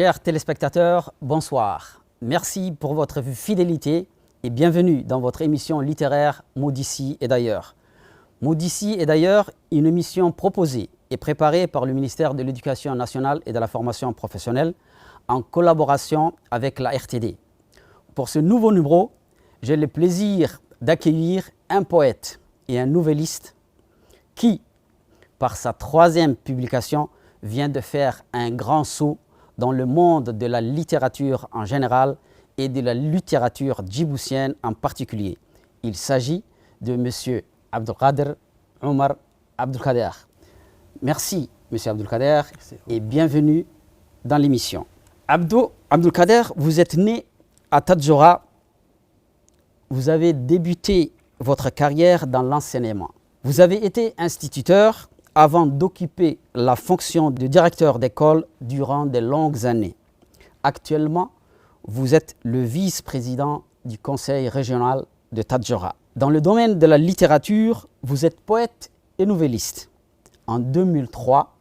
Chers téléspectateurs, bonsoir. Merci pour votre fidélité et bienvenue dans votre émission littéraire Mots d'ici et d'ailleurs. Mots d'ici et d'ailleurs, une émission proposée et préparée par le ministère de l'Éducation nationale et de la formation professionnelle en collaboration avec la RTD. Pour ce nouveau numéro, j'ai le plaisir d'accueillir un poète et un nouvelliste qui, par sa 3e publication, vient de faire un grand saut dans le monde de la littérature en général et de la littérature djiboutienne en particulier. Il s'agit de M. Abdelkader Omar Abdelkader. Merci, M. Abdelkader, et bienvenue dans l'émission. Abdelkader, vous êtes né à Tadjoura. Vous avez débuté votre carrière dans l'enseignement. Vous avez été instituteur avant d'occuper la fonction de directeur d'école durant de longues années. Actuellement, vous êtes le vice-président du conseil régional de Tadjoura. Dans le domaine de la littérature, vous êtes poète et nouvelliste. En 2003,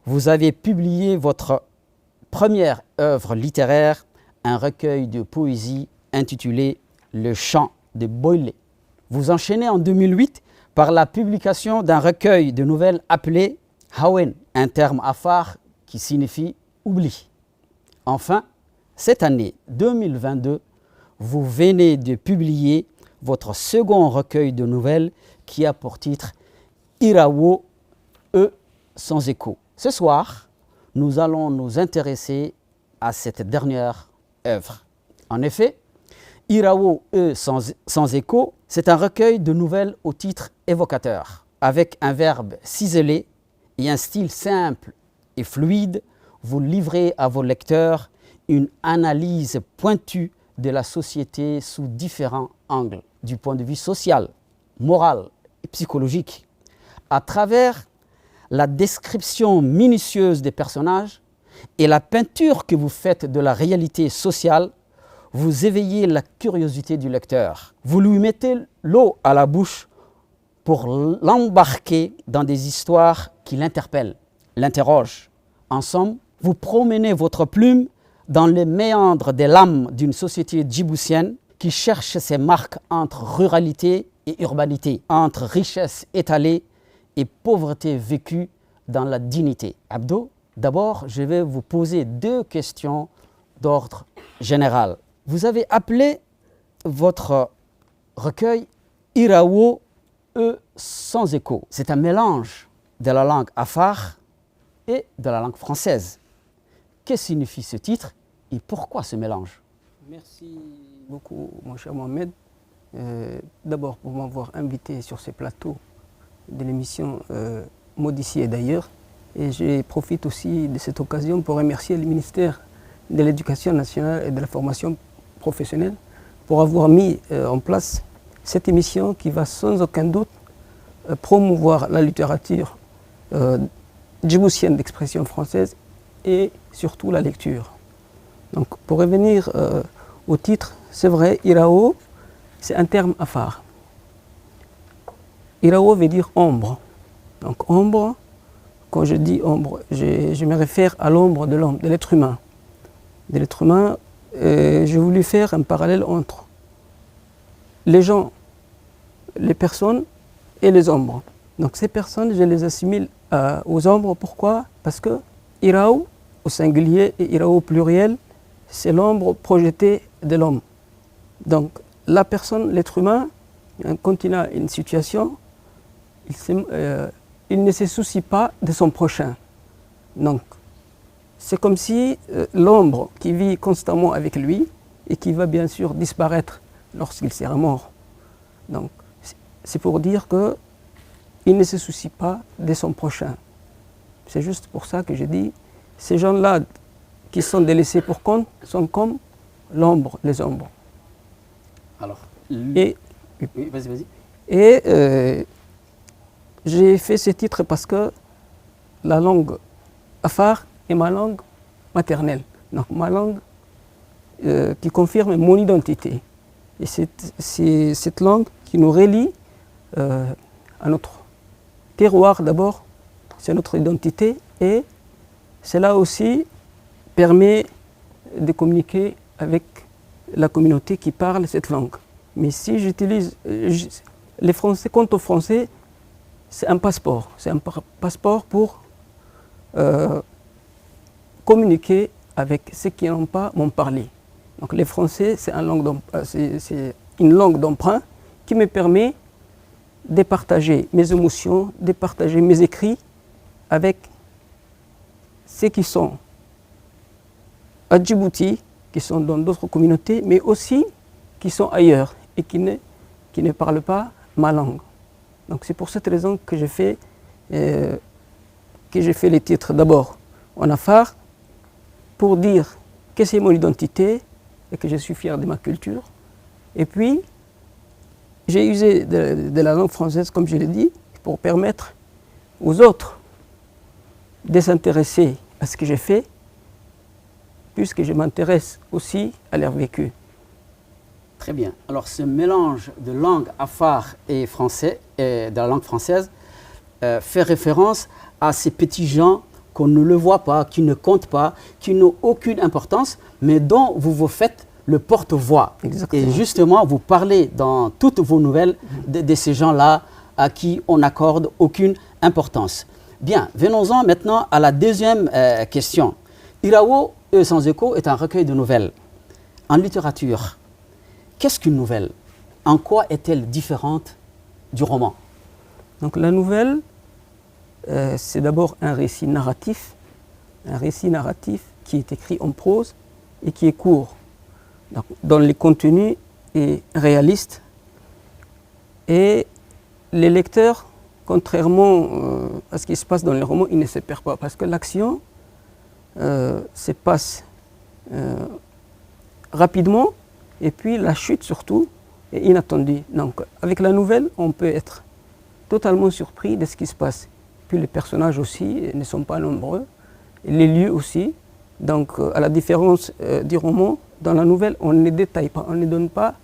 vous avez publié votre première œuvre littéraire, un recueil de poésie intitulé « Le chant de Boilé ». Vous enchaînez en 2008 par la publication d'un recueil de nouvelles appelé « Hawen », un terme afar qui signifie « oubli ». Enfin, cette année 2022, vous venez de publier votre second recueil de nouvelles qui a pour titre « Irawo, eux sans écho ». Ce soir, nous allons nous intéresser à cette dernière œuvre. En effet, Irawo, eux sans écho, c'est un recueil de nouvelles au titre évocateur. Avec un verbe ciselé et un style simple et fluide, vous livrez à vos lecteurs une analyse pointue de la société sous différents angles, du point de vue social, moral et psychologique. À travers la description minutieuse des personnages et la peinture que vous faites de la réalité sociale, vous éveillez la curiosité du lecteur. Vous lui mettez l'eau à la bouche pour l'embarquer dans des histoires qui l'interpellent, l'interrogent. En somme, vous promenez votre plume dans les méandres des lames d'une société djiboutienne qui cherche ses marques entre ruralité et urbanité, entre richesse étalée et pauvreté vécue dans la dignité. Abdo, d'abord, je vais vous poser 2 questions d'ordre général. Vous avez appelé votre recueil « Irawo, eux sans écho ». C'est un mélange de la langue afar et de la langue française. Que signifie ce titre et pourquoi ce mélange? Merci beaucoup, mon cher Mohamed. D'abord pour m'avoir invité sur ce plateau de l'émission Mots d'ici et d'ailleurs. Et je profite aussi de cette occasion pour remercier le ministère de l'Éducation nationale et de la formation professionnelle pour avoir mis en place cette émission qui va sans aucun doute promouvoir la littérature djiboutienne d'expression française et surtout la lecture. Donc pour revenir au titre, c'est vrai, Irawo, c'est un terme afar. Irawo veut dire ombre. Donc ombre, quand je dis ombre, je me réfère à l'ombre de l'homme, de l'être humain. De l'être humain, j'ai voulu faire un parallèle entre les gens, les personnes et les ombres. Donc ces personnes, je les assimile aux ombres. Pourquoi? Parce que Iraou au singulier et Iraou au pluriel, c'est l'ombre projetée de l'homme. Donc la personne, l'être humain, quand il a une situation, il ne se soucie pas de son prochain. Donc c'est comme si l'ombre qui vit constamment avec lui et qui va bien sûr disparaître lorsqu'il sera mort. Donc c'est pour dire qu'il ne se soucie pas de son prochain. C'est juste pour ça que je dis, ces gens-là qui sont délaissés pour compte sont comme l'ombre, les ombres. Alors, et vas-y. Et j'ai fait ce titre parce que la langue afar est ma langue maternelle, donc ma langue qui confirme mon identité. Et c'est cette langue qui nous relie à notre terroir d'abord, c'est notre identité, et c'est là aussi permet de communiquer avec la communauté qui parle cette langue. Mais si j'utilise les Français, quant aux Français, c'est un passeport. C'est un passeport pour communiquer avec ceux qui n'ont pas mon parler. Donc les Français, c'est une langue d'emprunt qui me permet de partager mes émotions, de partager mes écrits avec ceux qui sont à Djibouti, qui sont dans d'autres communautés, mais aussi qui sont ailleurs et qui ne parlent pas ma langue. Donc c'est pour cette raison que j'ai fait les titres d'abord en afar, pour dire que c'est mon identité et que je suis fier de ma culture. Et puis, j'ai usé de la langue française, comme je l'ai dit, pour permettre aux autres de s'intéresser à ce que j'ai fait, puisque je m'intéresse aussi à leur vécu. Très bien. Alors, ce mélange de langue afar et français, et de la langue française, fait référence à ces petits gens qu'on ne le voit pas, qui ne comptent pas, qui n'ont aucune importance, mais dont vous vous faites le porte-voix. Exactement. Et justement, vous parlez dans toutes vos nouvelles de ces gens-là à qui on n'accorde aucune importance. Bien, venons-en maintenant à la deuxième question. Irawo sans écho est un recueil de nouvelles. En littérature, qu'est-ce qu'une nouvelle? En quoi est-elle différente du roman? Donc la nouvelle, c'est d'abord un récit narratif qui est écrit en prose et qui est court, donc, dont le contenu est réaliste. Et les lecteurs, contrairement à ce qui se passe dans les romans, ils ne se perdent pas parce que l'action se passe rapidement et puis la chute surtout est inattendue. Donc avec la nouvelle, on peut être totalement surpris de ce qui se passe. Puis les personnages aussi ne sont pas nombreux, et les lieux aussi. Donc à la différence du roman, dans la nouvelle, on ne détaille pas, on ne donne pas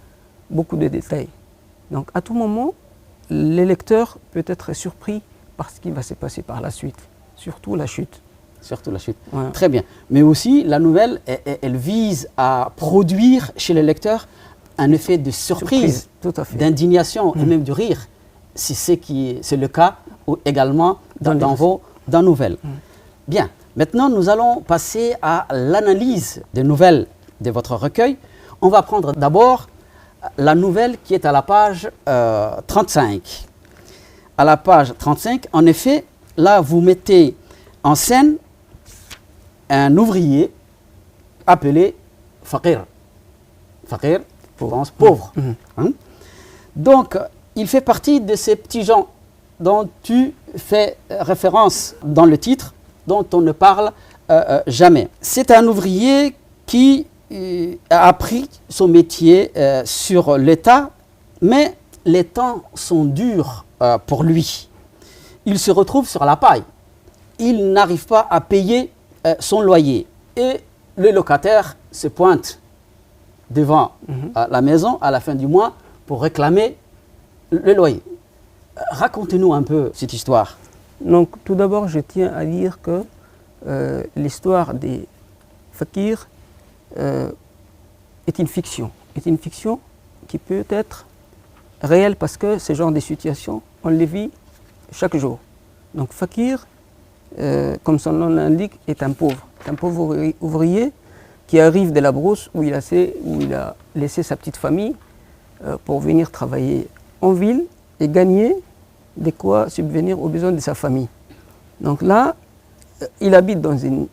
beaucoup de détails. Donc à tout moment, le lecteur peut être surpris par ce qui va se passer par la suite, surtout la chute. Surtout la chute. Ouais. Très bien. Mais aussi, la nouvelle, elle vise à produire chez le lecteur un effet de surprise, d'indignation et même de rire. C'est le cas également dans vos nouvelles. Bien. Maintenant, nous allons passer à l'analyse des nouvelles de votre recueil. On va prendre d'abord la nouvelle qui est à la page 35. À la page 35, en effet, là, vous mettez en scène un ouvrier appelé Fakir. Fakir, pauvre. Hein? Donc, il fait partie de ces petits gens dont tu fais référence dans le titre, dont on ne parle jamais. C'est un ouvrier qui a appris son métier sur l'État, mais les temps sont durs pour lui. Il se retrouve sur la paille. Il n'arrive pas à payer son loyer. Et le locataire se pointe devant la maison à la fin du mois pour réclamer le loyer. Racontez-nous un peu cette histoire. Donc, tout d'abord, je tiens à dire que l'histoire des fakirs est une fiction. Est une fiction qui peut être réelle parce que ce genre de situation, on les vit chaque jour. Donc, fakir, comme son nom l'indique, est un pauvre ouvrier qui arrive de la brousse où il a laissé sa petite famille pour venir travailler en ville et gagner de quoi subvenir aux besoins de sa famille. Donc là, il habite dans une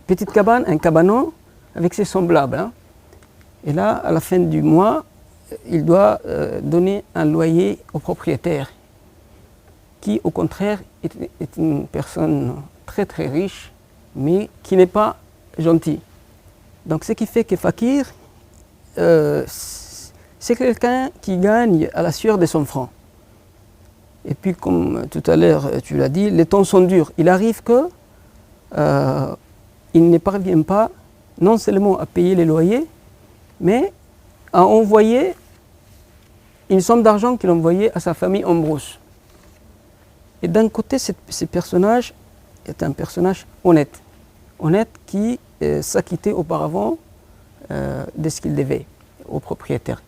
petite cabane, un cabanon, avec ses semblables. Hein. Et là, à la fin du mois, il doit donner un loyer au propriétaire, qui au contraire est une personne très très riche, mais qui n'est pas gentil. Donc ce qui fait que Fakir, c'est quelqu'un qui gagne à la sueur de son front. Et puis comme tout à l'heure tu l'as dit, les temps sont durs. Il arrive qu'il ne parvient pas non seulement à payer les loyers, mais à envoyer une somme d'argent qu'il envoyait à sa famille en brousse. Et d'un côté, ce personnage est un personnage honnête qui s'acquitter auparavant de ce qu'il devait au propriétaire.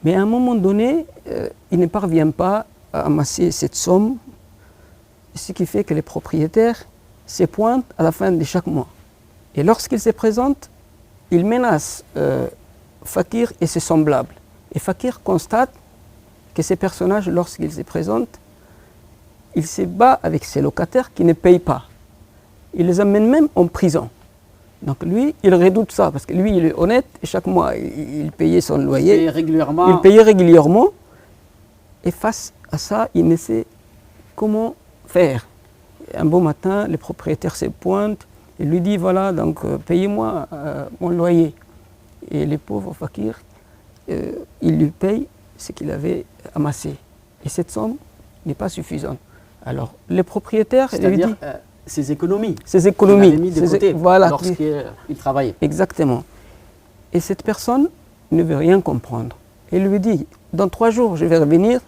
Mais à un moment donné, il ne parvient pas à amasser cette somme, ce qui fait que les propriétaires se pointent à la fin de chaque mois. Et lorsqu'ils se présentent, ils menacent Fakir et ses semblables. Et Fakir constate que ces personnages, lorsqu'ils se présentent, il se bat avec ses locataires qui ne payent pas. Il les amène même en prison. Donc lui, il redoute ça, parce que lui, il est honnête, et chaque mois, il payait son loyer. Il payait régulièrement. Il payait régulièrement. Et face à ça, il ne sait comment faire. Un beau matin, le propriétaire se pointe, il lui dit, voilà, donc payez-moi mon loyer. Et les pauvres Fakir, il lui paye ce qu'il avait amassé. Et cette somme n'est pas suffisante. Alors, le propriétaire lui dit... ses économies. Ses économies. Il avait mis de côté voilà, lorsqu'il travaillait. Exactement. Et cette personne ne veut rien comprendre. Il lui dit, dans 3 jours, je vais revenir,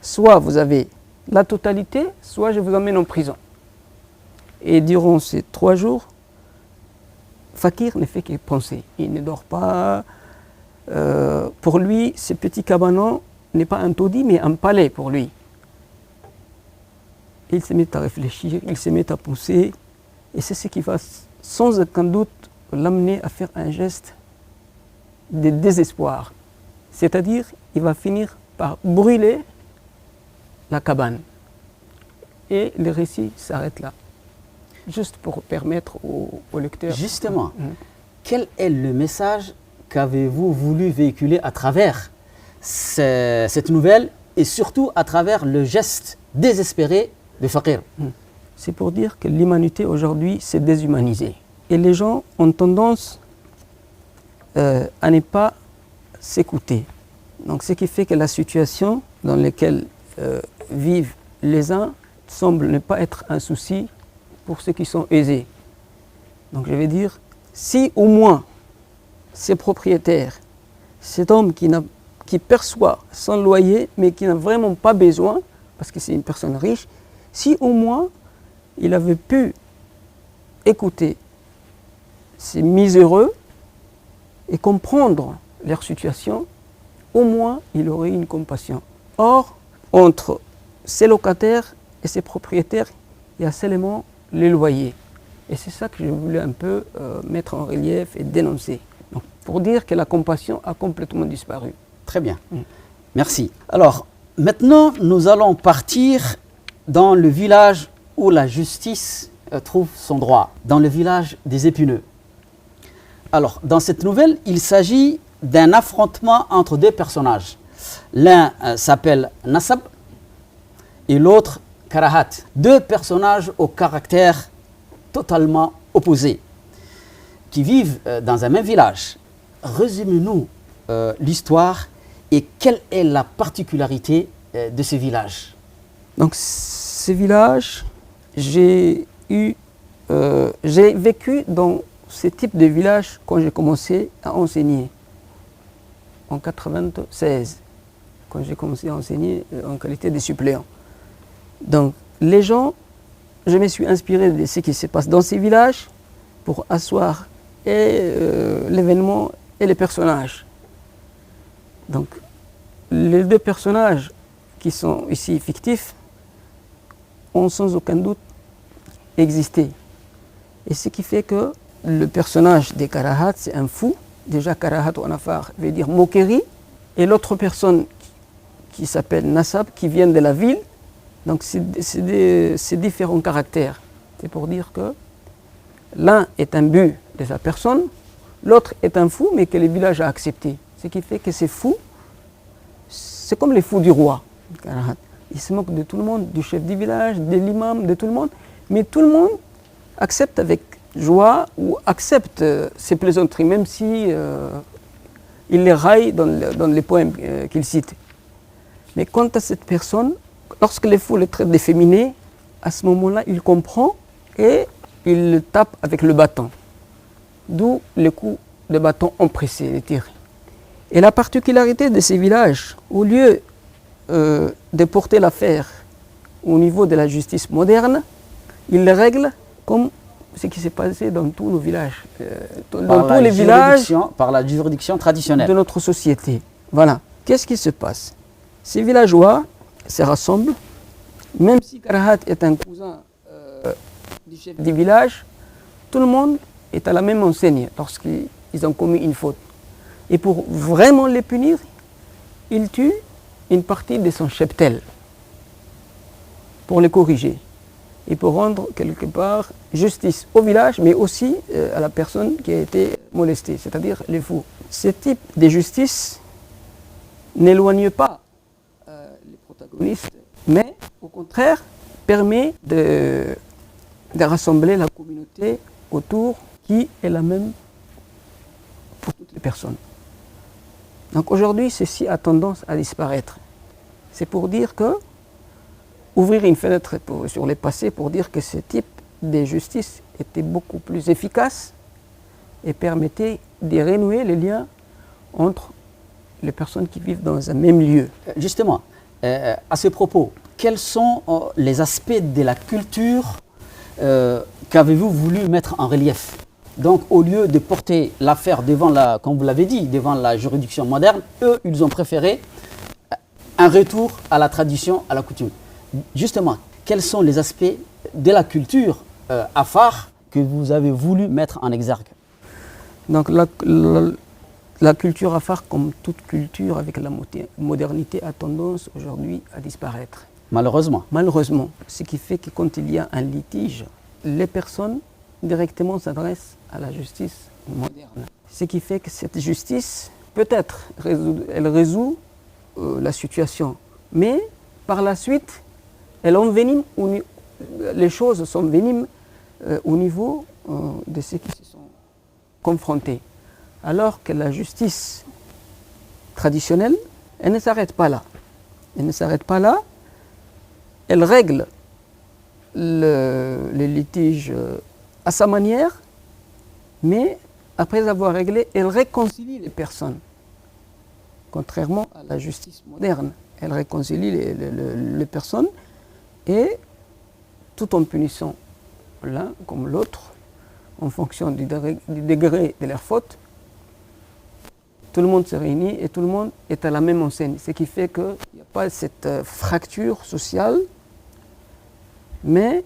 soit vous avez la totalité, soit je vous emmène en prison. Et durant ces 3 jours, Fakir ne fait que penser. Il ne dort pas. Pour lui, ce petit cabanon n'est pas un taudis, mais un palais pour lui. Il se met à réfléchir, il se met à pousser, et c'est ce qui va sans aucun doute l'amener à faire un geste de désespoir. C'est-à-dire, il va finir par brûler la cabane. Et le récit s'arrête là. Juste pour permettre au lecteur... Justement, quel est le message qu'avez-vous voulu véhiculer à travers cette nouvelle et surtout à travers le geste désespéré de Fakir? C'est pour dire que l'humanité aujourd'hui s'est déshumanisée. Et les gens ont tendance à ne pas s'écouter. Donc ce qui fait que la situation dans laquelle vivent les uns semble ne pas être un souci pour ceux qui sont aisés. Donc je vais dire, si au moins ces propriétaires, cet homme qui perçoit son loyer mais qui n'a vraiment pas besoin, parce que c'est une personne riche, si au moins il avait pu écouter ces miséreux et comprendre leur situation, au moins il aurait une compassion. Or, entre ces locataires et ces propriétaires, il y a seulement les loyers. Et c'est ça que je voulais un peu mettre en relief et dénoncer. Donc, pour dire que la compassion a complètement disparu. Très bien. Merci. Alors, maintenant, nous allons partir dans le village où la justice trouve son droit, dans le village des Épineux. Alors, dans cette nouvelle, il s'agit d'un affrontement entre 2 personnages. L'un s'appelle Nasab et l'autre Karahat. 2 personnages au caractère totalement opposés qui vivent dans un même village. Résumez-nous l'histoire et quelle est la particularité de ce village? Donc, ce village, j'ai vécu dans ce type de village quand j'ai commencé à enseigner en 1996, quand j'ai commencé à enseigner en qualité de suppléant. Donc, les gens, je me suis inspiré de ce qui se passe dans ces villages pour asseoir l'événement et les personnages. Donc, les 2 personnages qui sont ici fictifs ont sans aucun doute existé. Et ce qui fait que le personnage de Karahat, c'est un fou. Déjà, Karahat en afar veut dire moquerie. Et l'autre personne qui s'appelle Nasab, qui vient de la ville. Donc, c'est différents caractères. C'est pour dire que l'un est un but de sa personne, l'autre est un fou, mais que le village a accepté. Ce qui fait que ces fous, c'est comme les fous du roi. Il se moque de tout le monde, du chef du village, de l'imam, de tout le monde. Mais tout le monde accepte avec joie ou accepte ces plaisanteries, même si il les raille dans les poèmes qu'il cite. Mais quant à cette personne, lorsque les fous le traitent d'efféminé, à ce moment-là, il comprend et il le tape avec le bâton. D'où les coups de bâton empressés, les tirs. Et la particularité de ces villages, au lieu de porter l'affaire au niveau de la justice moderne, ils le règlent comme ce qui s'est passé dans tous nos villages, dans tous les villages par la juridiction traditionnelle de notre société. Voilà. Qu'est-ce qui se passe? Ces villageois se rassemblent, même si Karahat est un cousin du chef du village, tout le monde est à la même enseigne lorsqu'ils ont commis une faute. Et pour vraiment les punir, il tue une partie de son cheptel pour les corriger et pour rendre quelque part justice au village, mais aussi à la personne qui a été molestée, c'est-à-dire les fous. Ce type de justice n'éloigne pas les protagonistes, mais au contraire permet de rassembler la communauté autour qui est la même pour toutes les personnes. Donc aujourd'hui, ceci a tendance à disparaître. C'est pour dire que, ouvrir une fenêtre sur les passés pour dire que ce type de justice était beaucoup plus efficace et permettait de renouer les liens entre les personnes qui vivent dans un même lieu. Justement, à ce propos, quels sont les aspects de la culture qu'avez-vous voulu mettre en relief? Donc, au lieu de porter l'affaire devant comme vous l'avez dit, devant la juridiction moderne, eux, ils ont préféré un retour à la tradition, à la coutume. Justement, quels sont les aspects de la culture afar que vous avez voulu mettre en exergue? Donc, la culture afar, comme toute culture avec la modernité, a tendance aujourd'hui à disparaître. Malheureusement. Malheureusement. Ce qui fait que quand il y a un litige, les personnes directement s'adressent à la justice moderne. Ce qui fait que cette justice, peut-être, elle résout la situation, mais par la suite, elle envenime, les choses s'enveniment au niveau de ceux qui se sont confrontés. Alors que la justice traditionnelle, elle ne s'arrête pas là. Elle ne s'arrête pas là, elle règle les litiges à sa manière, mais après avoir réglé, elle réconcilie les personnes. Contrairement à la justice moderne, elle réconcilie les personnes et tout en punissant l'un comme l'autre, en fonction du degré de leur faute, tout le monde se réunit et tout le monde est à la même enseigne. Ce qui fait qu'il n'y a pas cette fracture sociale, mais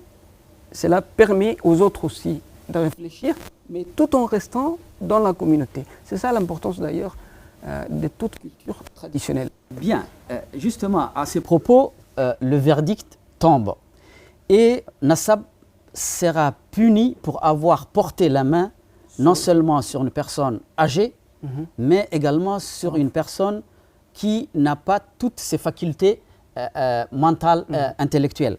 cela permet aux autres aussi de réfléchir, mais tout en restant dans la communauté. C'est ça l'importance d'ailleurs de toute culture traditionnelle. Bien, justement, à ce propos, le verdict tombe et Nassab sera puni pour avoir porté la main non seulement sur une personne âgée, mais également sur une personne qui n'a pas toutes ses facultés mentales, intellectuelles.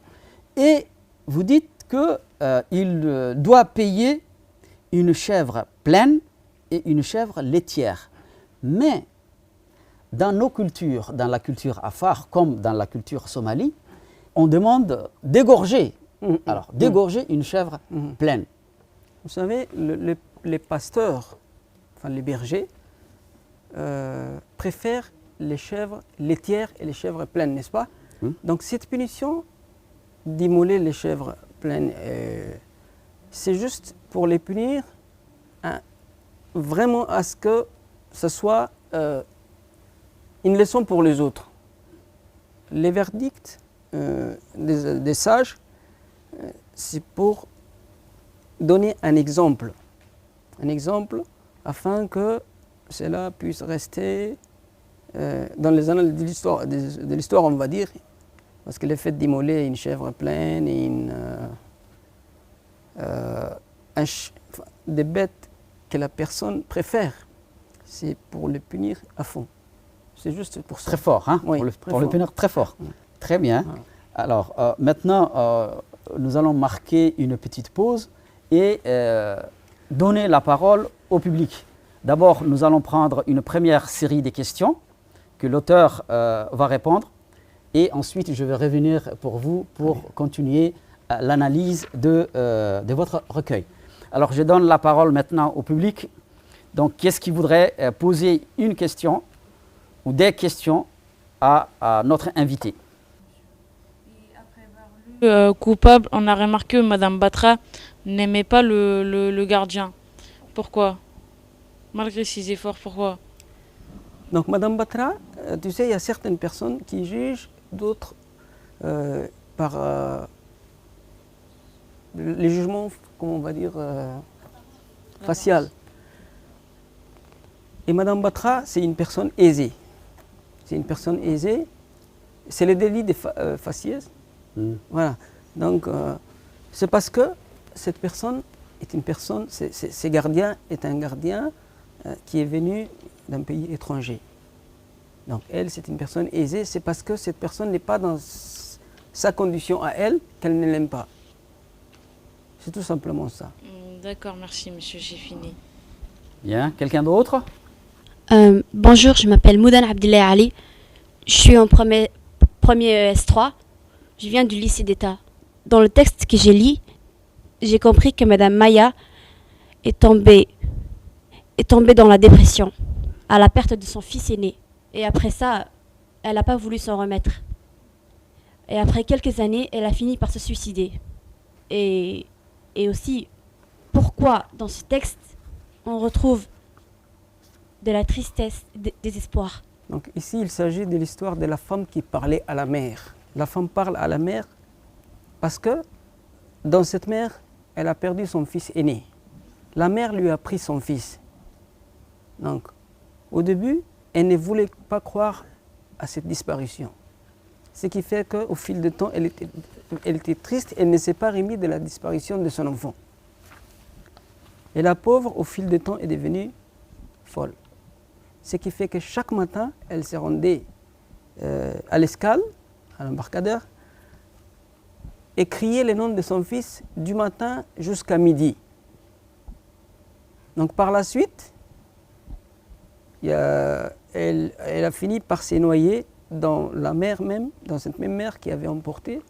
Et vous dites qu'il doit payer une chèvre pleine et une chèvre laitière. Mais dans nos cultures, dans la culture afar comme dans la culture somalie, on demande d'égorger. Alors, d'égorger une chèvre pleine. Vous savez, les pasteurs, enfin les bergers, préfèrent les chèvres laitières et les chèvres pleines, n'est-ce pas? Donc cette punition d'immoler les chèvres pleines, c'est juste pour les punir vraiment à ce que ce soit une leçon pour les autres. Les verdicts des sages, c'est pour donner un exemple afin que cela puisse rester dans les annales de l'histoire, on va dire, parce que le fait d'immoler une chèvre pleine et des bêtes que la personne préfère, c'est pour le punir à fond. C'est juste pour ça. Très fort, hein? Oui, pour le punir très fort. Très bien. Alors, maintenant, nous allons marquer une petite pause et donner la parole au public. D'abord, nous allons prendre une première série de questions que l'auteur va répondre et ensuite je vais revenir pour vous pour continuer l'analyse de votre recueil. Alors, je donne la parole maintenant au public. Donc, qu'est-ce qui voudrait poser une question ou des questions à notre invité? Coupable, on a remarqué que Madame Batra n'aimait pas le gardien. Pourquoi? Malgré ses efforts, pourquoi? Donc Madame Batra, tu sais, il y a certaines personnes qui jugent d'autres par les jugements, comment on va dire, facial. Et Madame Batra, c'est une personne aisée. C'est une personne aisée. C'est le délit de faciès. Voilà. Donc, c'est parce que cette personne est une personne, ce gardien est un gardien qui est venu d'un pays étranger. Donc, elle, c'est une personne aisée. C'est parce que cette personne n'est pas dans sa condition à elle qu'elle ne l'aime pas. C'est tout simplement ça. D'accord, merci monsieur, j'ai fini. Bien, quelqu'un d'autre? Bonjour, je m'appelle Moudan Abdillah Ali. Je suis en premier ES3. Je viens du lycée d'État. Dans le texte que j'ai lu, j'ai compris que Madame Maya est tombée dans la dépression à la perte de son fils aîné. Et après ça, elle n'a pas voulu s'en remettre. Et après quelques années, elle a fini par se suicider. Et aussi, pourquoi dans ce texte, on retrouve de la tristesse, des espoirs? Donc ici, il s'agit de l'histoire de la femme qui parlait à la mère. La femme parle à la mère parce que dans cette mère, elle a perdu son fils aîné. La mère lui a pris son fils. Donc, au début, elle ne voulait pas croire à cette disparition. Ce qui fait qu'au fil du temps, elle était triste, elle ne s'est pas remise de la disparition de son enfant. Et la pauvre, au fil du temps, est devenue folle. Ce qui fait que chaque matin, elle se rendait à l'escale, à l'embarcadère, et criait le nom de son fils du matin jusqu'à midi. Donc par la suite, elle a fini par se noyer dans la mer même, dans cette même mer qui avait emporté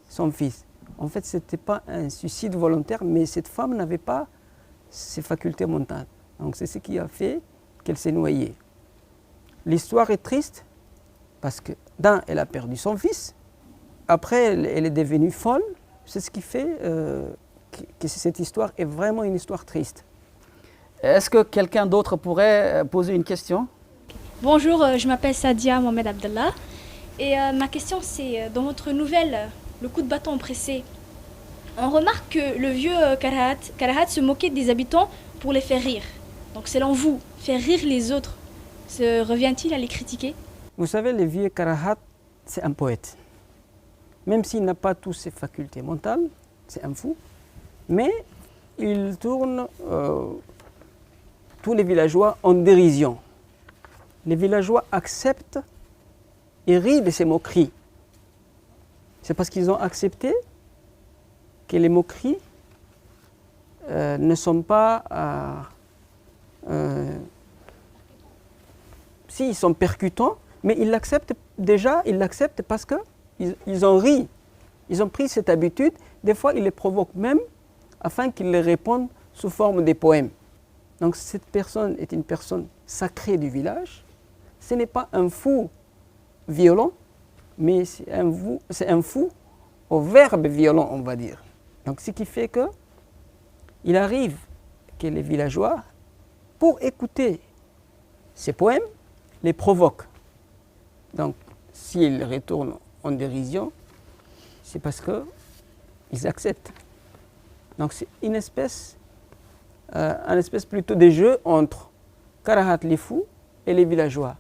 son fils. En fait, ce n'était pas un suicide volontaire, mais cette femme n'avait pas ses facultés mentales. Donc c'est ce qui a fait qu'elle s'est noyée. L'histoire est triste parce que, elle a perdu son fils. Après, elle est devenue folle. C'est ce qui fait que cette histoire est vraiment une histoire triste. Est-ce que quelqu'un d'autre pourrait poser une question? Bonjour, je m'appelle Sadia Mohamed Abdallah. Et ma question, c'est, dans votre nouvelle, Le coup de bâton pressé, on remarque que le vieux Karahat se moquait des habitants pour les faire rire. Donc selon vous, faire rire les autres, revient-il à les critiquer? Vous savez, le vieux Karahat, c'est un poète. Même s'il n'a pas toutes ses facultés mentales, c'est un fou, mais il tourne tous les villageois en dérision. Les villageois acceptent et rient de ces moqueries. C'est parce qu'ils ont accepté que les moqueries ne sont pas... si, ils sont percutants, mais ils l'acceptent déjà, ils l'acceptent parce qu'ils ont ri. Ils ont pris cette habitude. Des fois, ils les provoquent même afin qu'ils les répondent sous forme de poèmes. Donc cette personne est une personne sacrée du village. Ce n'est pas un fou violent, mais c'est un fou au verbe violent, on va dire. Donc ce qui fait que il arrive que les villageois, pour écouter ces poèmes, les provoquent. Donc s'ils retournent en dérision, c'est parce qu'ils acceptent. Donc c'est une espèce plutôt de jeu entre Karahat les fous et les villageois.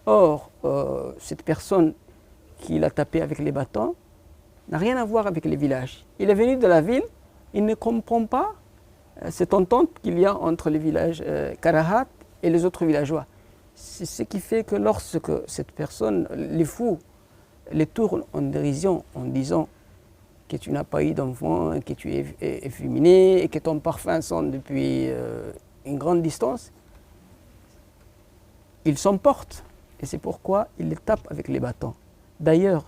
Or, cette personne qui l'a tapé avec les bâtons n'a rien à voir avec les villages. Il est venu de la ville, il ne comprend pas cette entente qu'il y a entre les villages Karahat et les autres villageois. C'est ce qui fait que lorsque cette personne, les fous, les tourne en dérision en disant que tu n'as pas eu d'enfant, que tu es efféminé et que ton parfum sent depuis une grande distance, ils s'emportent. Et c'est pourquoi ils les tapent avec les bâtons. D'ailleurs,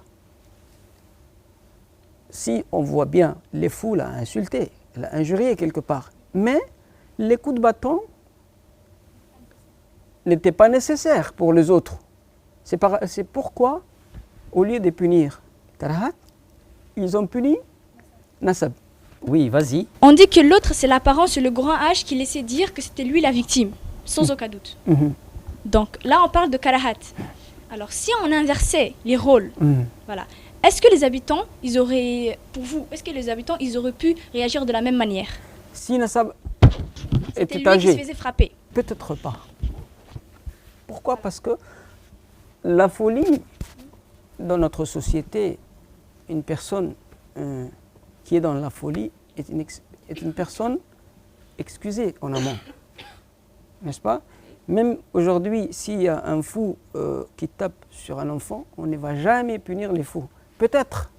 si on voit bien, les fous l'ont insulté, l'ont injurié quelque part. Mais les coups de bâton n'étaient pas nécessaires pour les autres. C'est pourquoi, au lieu de punir Karahat, ils ont puni Nasab. Oui, vas-y. On dit que l'autre, c'est l'apparence et le grand âge qui laissait dire que c'était lui la victime, sans aucun doute. Donc là, on parle de karahat. Alors, si on inversait les rôles, voilà, est-ce que les habitants, ils auraient, pour vous, est-ce que les habitants, ils auraient pu réagir de la même manière? Si Nassab C'était était lui qui se âgé, faisait frapper. peut-être pas. Pourquoi? Parce que la folie dans notre société, une personne qui est dans la folie est une personne excusée en amont. N'est-ce pas? Même aujourd'hui, s'il y a un fou qui tape sur un enfant, on ne va jamais punir les fous. Peut-être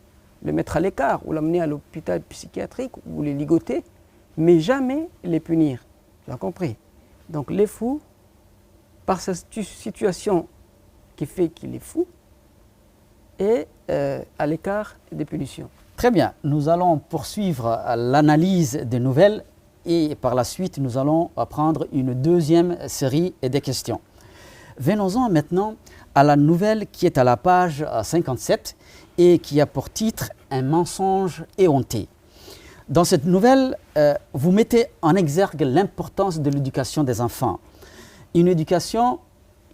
le mettre à l'écart ou l'amener à l'hôpital psychiatrique ou les ligoter, mais jamais les punir. Tu as compris? Donc les fous, par sa situation qui fait qu'il est fou, est à l'écart des punitions. Très bien, nous allons poursuivre l'analyse des nouvelles et par la suite nous allons prendre une deuxième série des questions. Venons-en maintenant à la nouvelle qui est à la page 57 et qui a pour titre « Un mensonge éhonté ». Dans cette nouvelle, vous mettez en exergue l'importance de l'éducation des enfants. Une éducation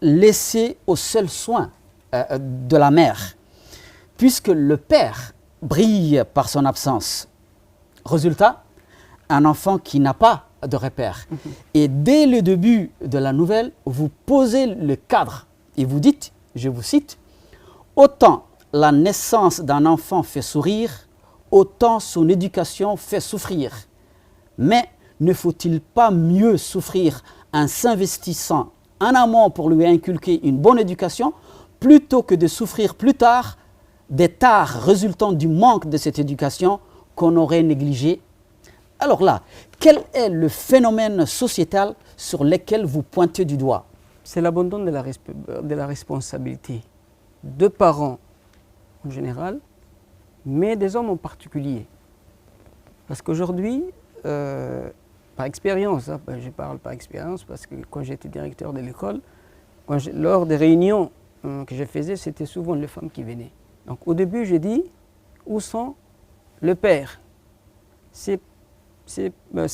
laissée au seul soin de la mère, puisque le père brille par son absence. Résultat, un enfant qui n'a pas de repère. Et dès le début de la nouvelle, vous posez le cadre et vous dites, je vous cite, « Autant la naissance d'un enfant fait sourire, autant son éducation fait souffrir. Mais ne faut-il pas mieux souffrir en s'investissant en amont pour lui inculquer une bonne éducation, plutôt que de souffrir plus tard des tares résultant du manque de cette éducation qu'on aurait négligé? » Alors là, quel est le phénomène sociétal sur lequel vous pointez du doigt? C'est l'abandon de la responsabilité de parents en général, mais des hommes en particulier. Parce qu'aujourd'hui, par expérience, hein, je parle par expérience parce que quand j'étais directeur de l'école, lors des réunions que je faisais, c'était souvent les femmes qui venaient. Donc au début, j'ai dit, où sont le père? Ce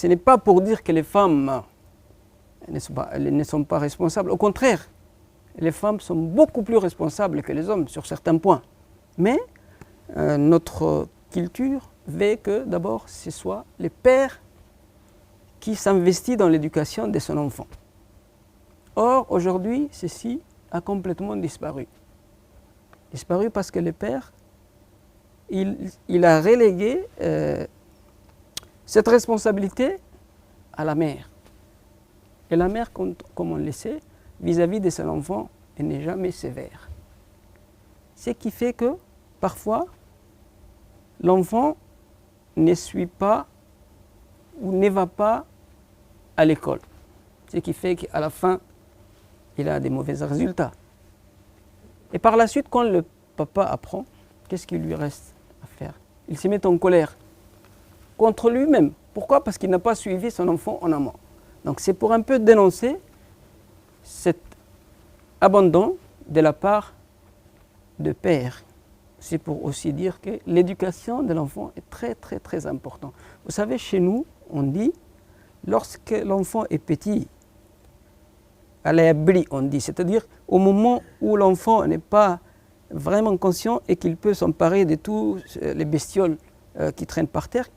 n'est pas pour dire que les femmes ne sont pas responsables. Au contraire, les femmes sont beaucoup plus responsables que les hommes sur certains points. Mais notre culture veut que d'abord ce soit le père qui s'investit dans l'éducation de son enfant. Or, aujourd'hui, ceci a complètement disparu. Disparu parce que le père, il a relégué cette responsabilité à la mère. Et la mère, comme on le sait, vis-à-vis de son enfant, elle n'est jamais sévère. Ce qui fait que, parfois, l'enfant ne suit pas ou ne va pas à l'école. Ce qui fait qu'à la fin, il a des mauvais résultats. Et par la suite, quand le papa apprend, qu'est-ce qu'il lui reste à faire? Il se met en colère contre lui-même. Pourquoi? Parce qu'il n'a pas suivi son enfant en amont. Donc c'est pour un peu dénoncer cet abandon de la part de père. C'est pour aussi dire que l'éducation de l'enfant est très très très importante. Vous savez, chez nous, on dit, lorsque l'enfant est petit, on dit, c'est-à-dire au moment où l'enfant n'est pas vraiment conscient et qu'il peut s'emparer de tous les bestioles qui traînent par terre,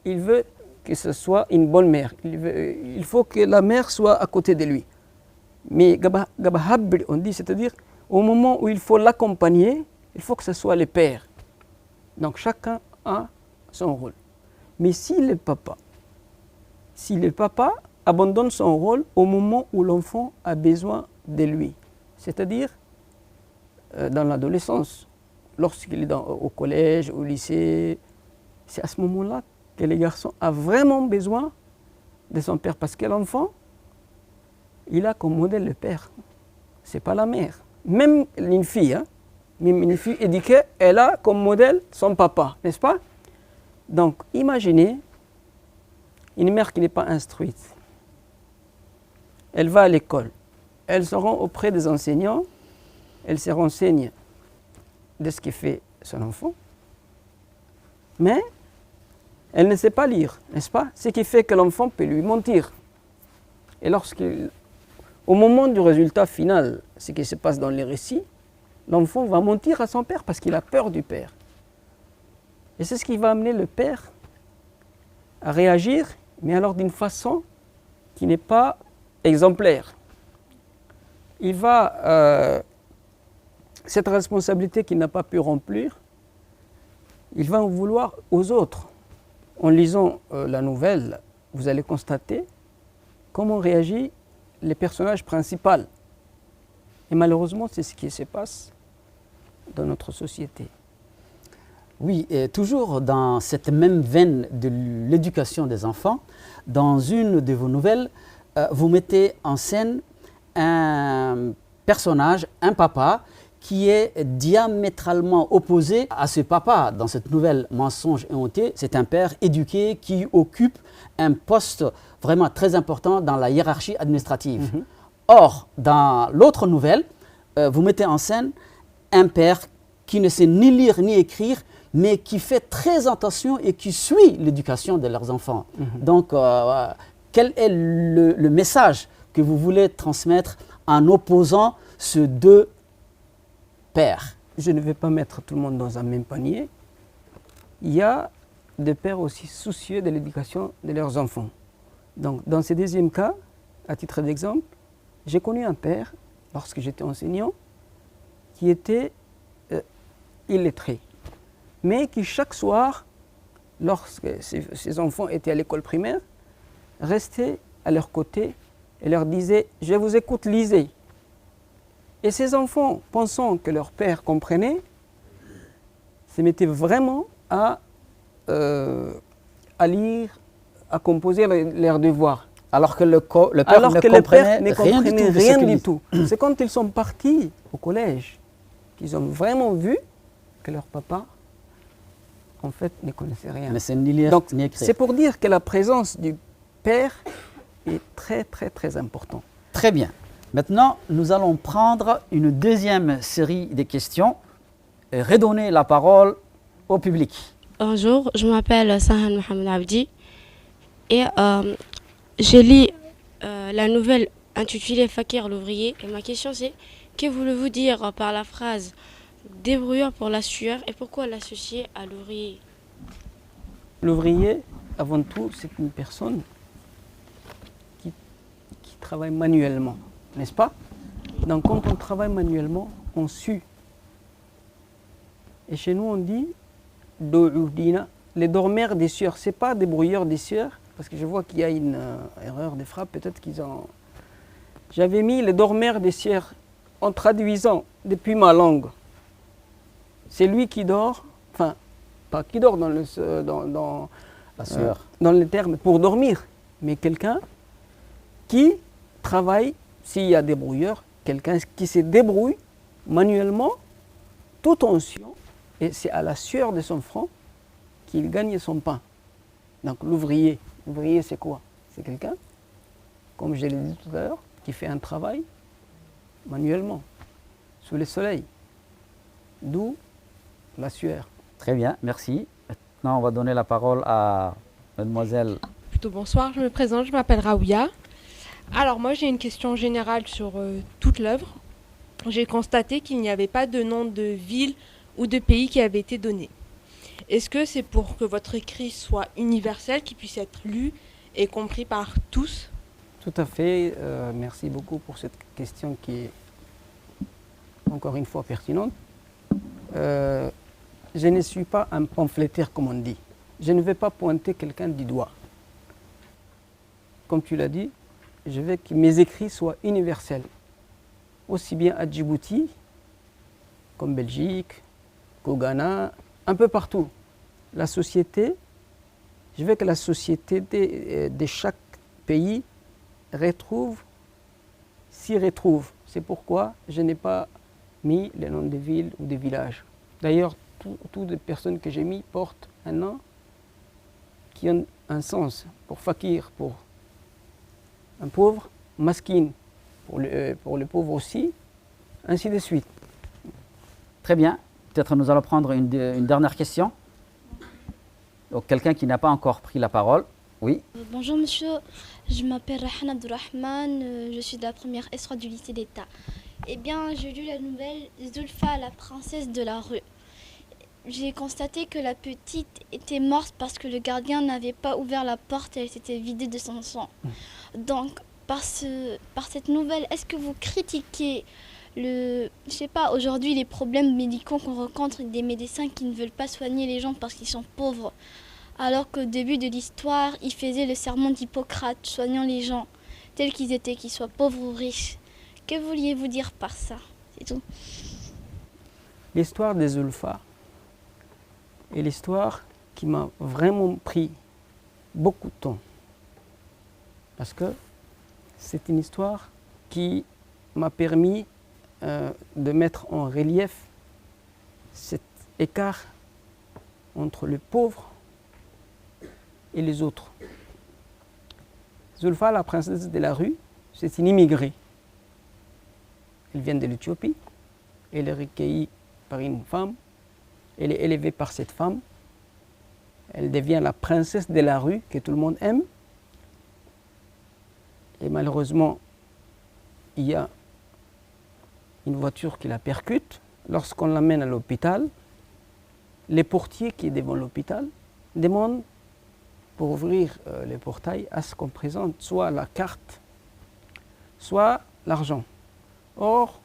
il veut que ce soit une bonne mère. Il faut que la mère soit à côté de lui. Mais on dit, c'est-à-dire au moment où il faut l'accompagner, il faut que ce soit le père. Donc chacun a son rôle. Mais si le papa abandonne son rôle au moment où l'enfant a besoin de lui, c'est-à-dire dans l'adolescence, lorsqu'il est au collège, au lycée, c'est à ce moment-là que le garçon a vraiment besoin de son père. Parce que l'enfant, il a comme modèle le père, ce n'est pas la mère. Même une fille, même une fille éduquée, elle a comme modèle son papa, n'est-ce pas? Donc imaginez une mère qui n'est pas instruite. Elle va à l'école, elle se rend auprès des enseignants, elle se renseigne de ce que fait son enfant, mais Elle ne sait pas lire, n'est-ce pas? Ce qui fait que l'enfant peut lui mentir. Et au moment du résultat final, ce qui se passe dans les récits, l'enfant va mentir à son père parce qu'il a peur du père. Et c'est ce qui va amener le père à réagir, mais alors d'une façon qui n'est pas exemplaire. Il va, cette responsabilité qu'il n'a pas pu remplir, il va en vouloir aux autres. En lisant la nouvelle, vous allez constater comment réagissent les personnages principaux. Et malheureusement, c'est ce qui se passe dans notre société. Oui, et toujours dans cette même veine de l'éducation des enfants, dans une de vos nouvelles, vous mettez en scène un personnage, un papa, qui est diamétralement opposé à ce papa. Dans cette nouvelle Mensonge et Honte, c'est un père éduqué qui occupe un poste vraiment très important dans la hiérarchie administrative. Or, dans l'autre nouvelle, vous mettez en scène un père qui ne sait ni lire ni écrire, mais qui fait très attention et qui suit l'éducation de leurs enfants. Donc, quel est le message que vous voulez transmettre en opposant ces deux pères? Je ne vais pas mettre tout le monde dans un même panier. Il y a des pères aussi soucieux de l'éducation de leurs enfants. Donc, dans ce deuxième cas, à titre d'exemple, j'ai connu un père, lorsque j'étais enseignant, qui était illettré, mais qui chaque soir, lorsque ses enfants étaient à l'école primaire, restait à leur côté et leur disait « Je vous écoute, lisez ». Et ces enfants, pensant que leur père comprenait, se mettaient vraiment à lire, à composer leurs devoirs. Alors que le père ne comprenait rien du tout. C'est quand ils sont partis au collège qu'ils ont vraiment vu que leur papa, en fait, ne connaissait rien. Mais c'est ni lire Donc, ni écrire. c'est pour dire que la présence du père est très, très, très importante. Très bien. Maintenant, nous allons prendre une deuxième série de questions et redonner la parole au public. Bonjour, je m'appelle Sahan Mohamed Abdi et j'ai lu la nouvelle intitulée Fakir l'ouvrier. Et ma question c'est, que voulez-vous dire par la phrase débrouillard pour la sueur et pourquoi l'associer à l'ouvrier? L'ouvrier, avant tout, c'est une personne qui travaille manuellement, n'est-ce pas? Donc quand on travaille manuellement, on sue. Et chez nous, on dit les dormeurs des sueurs. Ce n'est pas des brouilleurs des sueurs, parce que je vois qu'il y a une erreur de frappe, peut-être qu'ils ont... J'avais mis les dormeurs des sueurs en traduisant depuis ma langue. C'est lui qui dort, enfin, pas qui dort dans le terme pour dormir, mais quelqu'un qui travaille, s'il y a des brouilleurs, quelqu'un qui se débrouille manuellement, tout en suant, et c'est à la sueur de son front qu'il gagne son pain. Donc l'ouvrier c'est quoi? C'est quelqu'un, comme je l'ai dit tout à l'heure, qui fait un travail manuellement, sous le soleil, d'où la sueur. Très bien, merci. Maintenant, on va donner la parole à mademoiselle. Plutôt bonsoir, je me présente, je m'appelle Raouia. Alors moi j'ai une question générale sur toute l'œuvre. J'ai constaté qu'il n'y avait pas de nom de ville ou de pays qui avait été donné. Est-ce que c'est pour que votre écrit soit universel, qu'il puisse être lu et compris par tous? Tout à fait, merci beaucoup pour cette question qui est encore une fois pertinente. Je ne suis pas un pamphlétaire comme on dit. Je ne vais pas pointer quelqu'un du doigt. Comme tu l'as dit, je veux que mes écrits soient universels. Aussi bien à Djibouti, comme Belgique, qu'au Ghana, un peu partout. La société, je veux que la société de chaque pays s'y retrouve. C'est pourquoi je n'ai pas mis les noms des villes ou des villages. D'ailleurs, toutes les personnes que j'ai mis portent un nom qui a un sens. Pour fakir, pour un pauvre, maskin, pour le pauvre aussi, ainsi de suite. Très bien. Peut-être nous allons prendre une dernière question. Donc, quelqu'un qui n'a pas encore pris la parole. Oui. Bonjour monsieur, je m'appelle Rahna Abdourahman, je suis de la première S3 du lycée d'État. Eh bien, j'ai lu la nouvelle Zulfa, la princesse de la rue. J'ai constaté que la petite était morte parce que le gardien n'avait pas ouvert la porte et elle s'était vidée de son sang. Donc, par cette nouvelle, est-ce que vous critiquez aujourd'hui les problèmes médicaux qu'on rencontre, des médecins qui ne veulent pas soigner les gens parce qu'ils sont pauvres, alors qu'au début de l'histoire, ils faisaient le serment d'Hippocrate, soignant les gens tels qu'ils étaient, qu'ils soient pauvres ou riches. Que vouliez-vous dire par ça? C'est tout. L'histoire des Zulfa est l'histoire qui m'a vraiment pris beaucoup de temps. Parce que c'est une histoire qui m'a permis de mettre en relief cet écart entre le pauvre et les autres. Zulfa, la princesse de la rue, c'est une immigrée. Elle vient de l'Éthiopie, elle est recueillie par une femme, elle est élevée par cette femme, elle devient la princesse de la rue que tout le monde aime. Et malheureusement, il y a une voiture qui la percute. Lorsqu'on l'amène à l'hôpital, les portiers qui est devant l'hôpital demandent pour ouvrir le portail à ce qu'on présente soit la carte, soit l'argent. Or,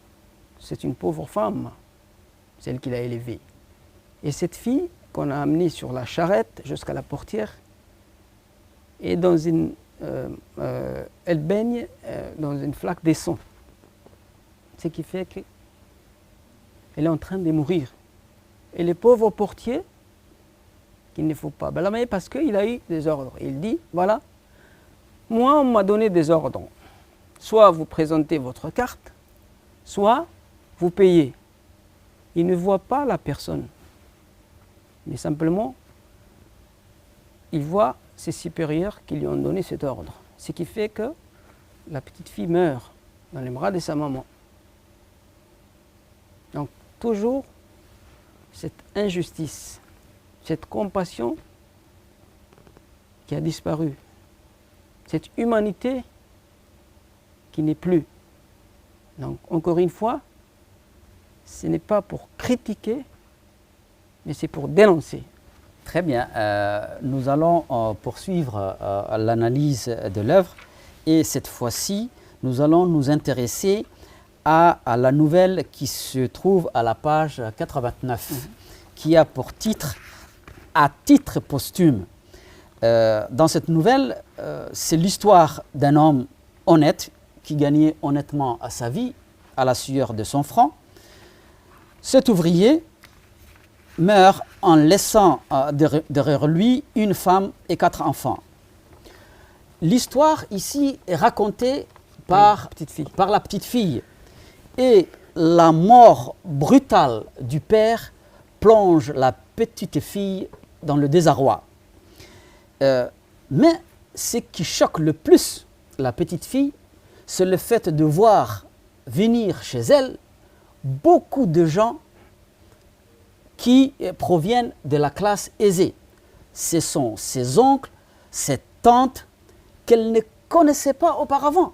c'est une pauvre femme, celle qui l'a élevée. Et cette fille qu'on a amenée sur la charrette jusqu'à la portière est dans une, elle baigne dans une flaque de sang. Ce qui fait qu'elle est en train de mourir. Et le pauvre portier, qu'il ne faut pas blâmer parce qu'il a eu des ordres. Il dit, voilà, moi on m'a donné des ordres. Soit vous présentez votre carte, soit vous payez. Il ne voit pas la personne, mais simplement, il voit ses supérieurs qui lui ont donné cet ordre. Ce qui fait que la petite fille meurt dans les bras de sa maman. Donc, toujours cette injustice, cette compassion qui a disparu, cette humanité qui n'est plus. Donc, encore une fois, ce n'est pas pour critiquer, mais c'est pour dénoncer. Très bien. Nous allons poursuivre l'analyse de l'œuvre et cette fois-ci, nous allons nous intéresser à la nouvelle qui se trouve à la page 89, qui a pour titre « À titre posthume ». Dans cette nouvelle, c'est l'histoire d'un homme honnête qui gagnait honnêtement à sa vie à la sueur de son front. Cet ouvrier meurt en laissant derrière lui une femme et 4 enfants. L'histoire ici est racontée par la petite fille. Et la mort brutale du père plonge la petite fille dans le désarroi. Mais ce qui choque le plus la petite fille, c'est le fait de voir venir chez elle beaucoup de gens qui proviennent de la classe aisée. Ce sont ses oncles, ses tantes qu'elle ne connaissait pas auparavant,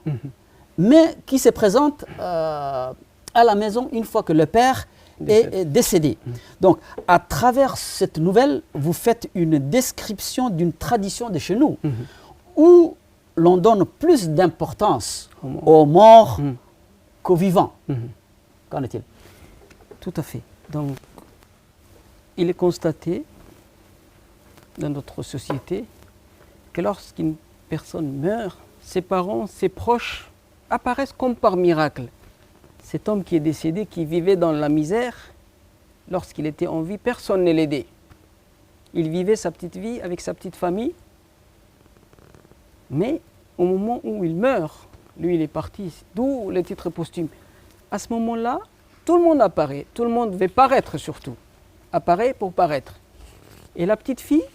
mais qui se présentent à la maison une fois que le père est décédé. Donc, à travers cette nouvelle, vous faites une description d'une tradition de chez nous, où l'on donne plus d'importance aux morts qu'aux vivants. Qu'en est-il? Tout à fait. Donc, il est constaté dans notre société que lorsqu'une personne meurt, ses parents, ses proches apparaissent comme par miracle. Cet homme qui est décédé, qui vivait dans la misère, lorsqu'il était en vie, personne ne l'aidait. Il vivait sa petite vie avec sa petite famille, mais au moment où il meurt, lui il est parti, d'où le titre posthume. À ce moment-là, tout le monde apparaît, tout le monde veut paraître surtout, apparaît pour paraître. Et la petite fille,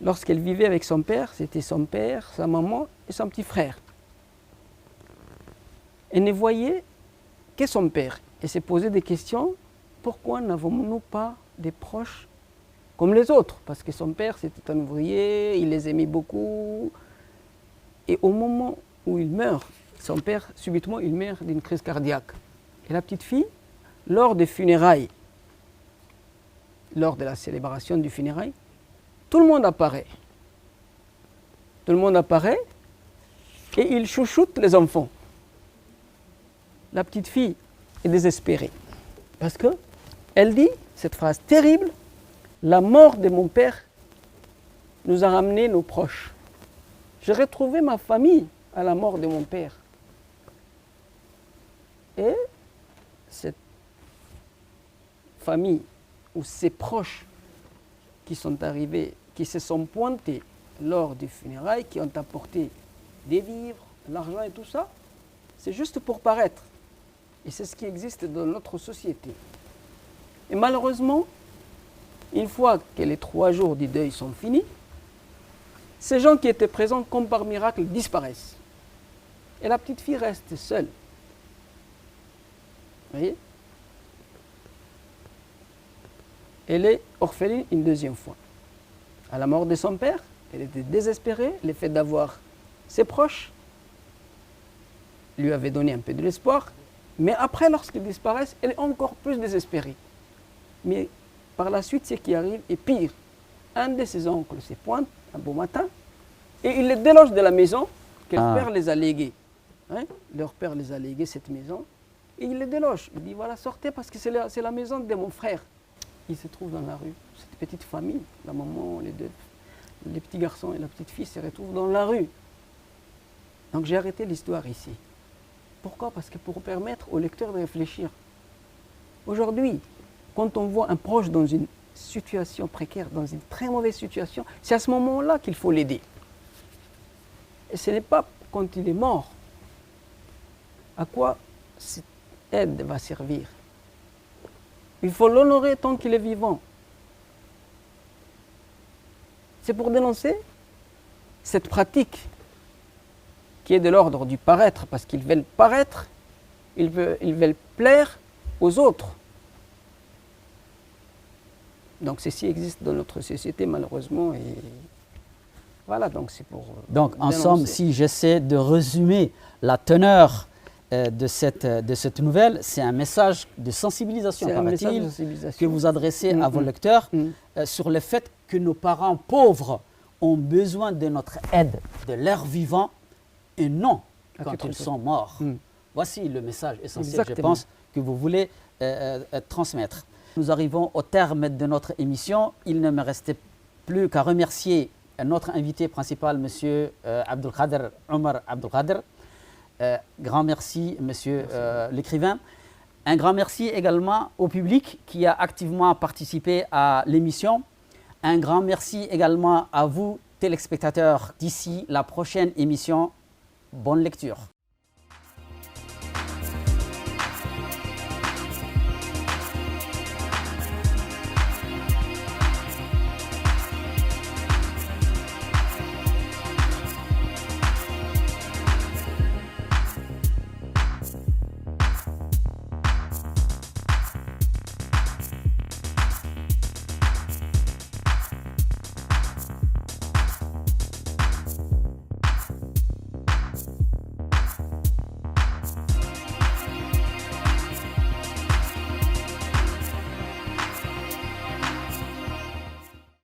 lorsqu'elle vivait avec son père, c'était son père, sa maman et son petit frère. Elle ne voyait que son père et s'est posé des questions. Pourquoi n'avons-nous pas des proches comme les autres, parce que son père c'était un ouvrier, il les aimait beaucoup. Et au moment où il meurt, son père, subitement, il meurt d'une crise cardiaque. Et la petite fille, lors des funérailles, lors de la célébration du funérail, tout le monde apparaît. Tout le monde apparaît et il chouchoute les enfants. La petite fille est désespérée parce que elle dit cette phrase terrible: la mort de mon père nous a ramené nos proches. J'ai retrouvé ma famille à la mort de mon père. Et cette famille ou ces proches qui sont arrivés, qui se sont pointés lors des funérailles, qui ont apporté des vivres, l'argent et tout ça, c'est juste pour paraître. Et c'est ce qui existe dans notre société. Et malheureusement, une fois que les 3 jours du deuil sont finis, ces gens qui étaient présents comme par miracle disparaissent. Et la petite fille reste seule. Vous voyez? Elle est orpheline une deuxième fois. À la mort de son père, elle était désespérée. Le fait d'avoir ses proches lui avait donné un peu de l'espoir. Mais après, lorsqu'ils disparaissent, elle est encore plus désespérée. Mais par la suite, ce qui arrive est pire. Un de ses oncles se pointe un beau matin et il les déloge de la maison que leur père les a légués. Hein? Leur père les a légués, cette maison, et il les déloge. Il dit voilà, sortez parce que c'est la maison de mon frère. Il se trouve dans la rue. Cette petite famille, la maman, les petits garçons et la petite fille se retrouvent dans la rue. Donc j'ai arrêté l'histoire ici. Pourquoi? Parce que pour permettre au lecteur de réfléchir. Aujourd'hui, quand on voit un proche dans une situation précaire, dans une très mauvaise situation, c'est à ce moment-là qu'il faut l'aider. Et ce n'est pas quand il est mort. À quoi cette aide va servir? Il faut l'honorer tant qu'il est vivant. C'est pour dénoncer cette pratique qui est de l'ordre du paraître, parce qu'ils veulent paraître, ils veulent plaire aux autres. Donc ceci existe dans notre société malheureusement et voilà, donc c'est pour Donc en dénoncer. somme, si j'essaie de résumer la teneur de cette nouvelle, c'est un message de sensibilisation, C'est un message de paraît-il, sensibilisation. que vous adressez à vos lecteurs sur le fait que nos parents pauvres ont besoin de notre aide, de leur vivant, et non quand ils sont morts. Voici le message essentiel, je pense, que vous voulez transmettre. Nous arrivons au terme de notre émission. Il ne me restait plus qu'à remercier notre invité principal, M. Abdelkader Omar Abdelkader. Grand merci, monsieur l'écrivain. Un grand merci également au public qui a activement participé à l'émission. Un grand merci également à vous, téléspectateurs. D'ici la prochaine émission, bonne lecture.